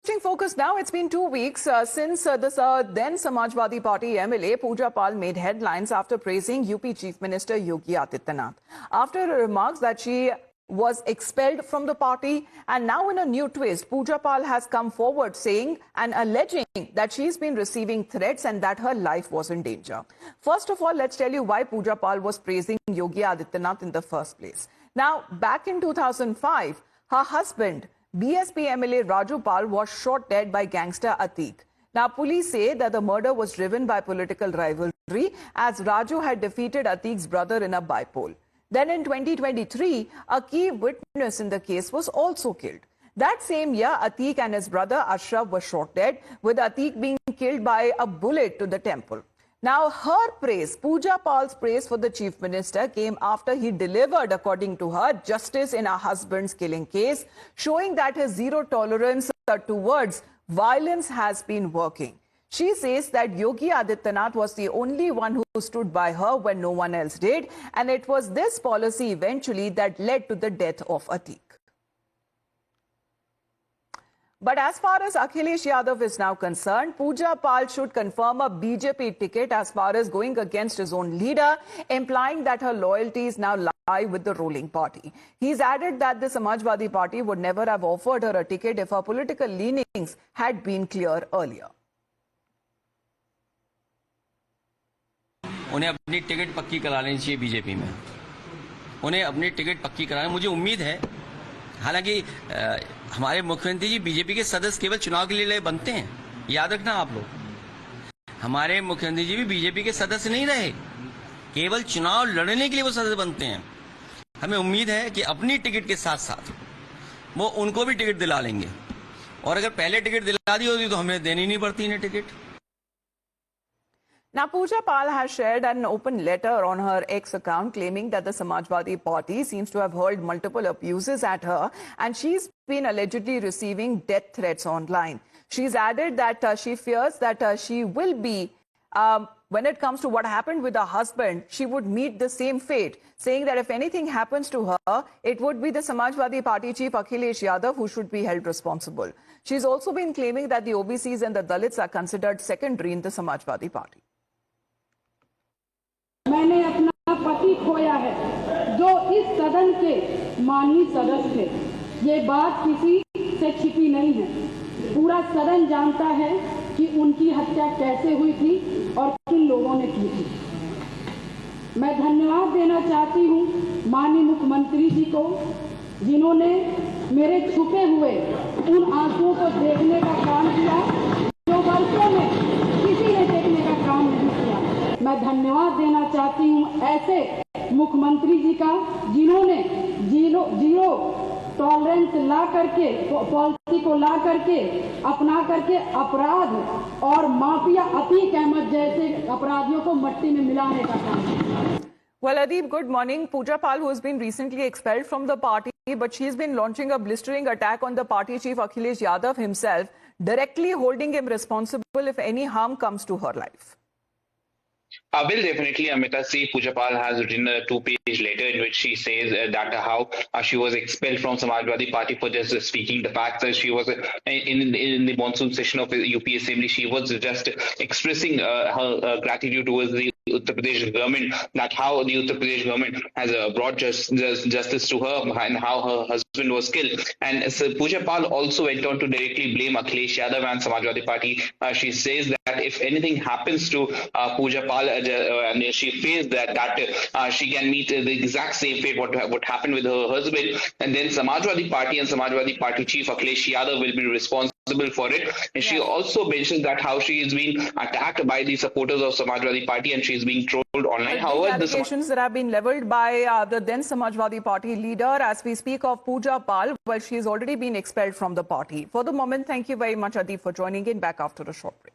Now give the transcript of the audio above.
Switching focus now, it's been 2 weeks since the then Samajwadi Party MLA Pooja Pal made headlines after praising UP Chief Minister Yogi Adityanath. After her remarks that she was expelled from the party, and now in a new twist, Pooja Pal has come forward saying and alleging that she's been receiving threats and that her life was in danger. First of all, let's tell you why Pooja Pal was praising Yogi Adityanath in the first place. Now, back in 2005, her husband, BSP MLA Raju Pal, was shot dead by gangster Ateek. Now, police say that the murder was driven by political rivalry, as Raju had defeated Ateek's brother in a by-poll. Then in 2023, a key witness in the case was also killed. That same year, Ateek and his brother Ashraf were shot dead, with Ateek being killed by a bullet to the temple. Now, her praise, Pooja Pal's praise for the Chief Minister came after he delivered, according to her, justice in her husband's killing case, showing that his zero tolerance towards violence has been working. She says that Yogi Adityanath was the only one who stood by her when no one else did, and it was this policy eventually that led to the death of Ateek. But as far as Akhilesh Yadav is now concerned, Pooja Pal should confirm a BJP ticket as far as going against his own leader, implying that her loyalties now lie with the ruling party. He's added that the Samajwadi Party would never have offered her a ticket if her political leanings had been clear earlier. उन्हें अपनी ticket पक्की करा लेनी चाहिए BJP में। उन्हें अपनी ticket पक्की कराने मुझे उम्मीद है। हालांकि हमारे मुख्यमंत्री जी बीजेपी के सदस्य केवल चुनाव के लिए बनते हैं, याद रखना आप लोग। हमारे मुख्यमंत्री जी भी बीजेपी के सदस्य नहीं रहे, केवल चुनाव लड़ने के लिए वो सदस्य बनते हैं। हमें उम्मीद है कि अपनी टिकट के साथ साथ वो उनको भी टिकट दिला लेंगे, और अगर पहले टिकट दिला दी होती तो हमें देनी नहीं पड़ती इन्हें ticket. Now, Pooja Pal has shared an open letter on her X account claiming that the Samajwadi Party seems to have hurled multiple abuses at her, and she's been allegedly receiving death threats online. She's added that she fears that she will be, when it comes to what happened with her husband, she would meet the same fate, saying that if anything happens to her, it would be the Samajwadi Party chief Akhilesh Yadav who should be held responsible. She's also been claiming that the OBCs and the Dalits are considered secondary in the Samajwadi Party. मैंने अपना पति खोया है, जो इस सदन के माननीय सदस्य थे। ये बात किसी से छिपी नहीं है। पूरा सदन जानता है कि उनकी हत्या कैसे हुई थी और किन लोगों ने की थी। मैं धन्यवाद देना चाहती हूँ माननीय मुख्यमंत्री जी को, जिन्होंने मेरे छुपे हुए उन आंसुओं को देखने का काम किया जो वर्षों में किसी ने देखने का काम नहीं किया। मैं धन्यवाद देना चाहती हूँ ऐसे मुख्यमंत्री जी का, जिन्होंने जीरो टॉलरेंस ला करके, पॉलिसी को ला करके, अपना करके अपराध और माफिया अतीक अहमद जैसे अपराधियों को मट्टी में मिलाने का काम किया। Well, Adeep, good morning. Pooja Pal, who has been recently expelled from the party, but she's been launching a blistering attack on the party chief Akhilesh Yadav himself, directly holding him responsible if any harm comes to her life. Well, definitely, Amita. See, Pooja Pal has written a 2-page letter in which she says that how she was expelled from Samajwadi Party for just speaking the facts. She was in the monsoon session of the UP Assembly. She was just expressing her gratitude towards the Uttar Pradesh government, that how the Uttar Pradesh government has brought justice to her and how her husband was killed. And so Pooja Pal also went on to directly blame Akhilesh Yadav and Samajwadi Party. She says that if anything happens to Pooja Pal, and she feels that she can meet the exact same fate what happened with her husband, and then Samajwadi Party and Samajwadi Party chief Akhilesh Yadav will be responsible for it. And she also mentions that how she is being attacked by the supporters of Samajwadi Party and she is being trolled online. However, the allegations that have been leveled by the then Samajwadi Party leader, as we speak of Pooja Pal, well, she has already been expelled from the party. For the moment, thank you very much, Adeep, for joining in. Back after a short break.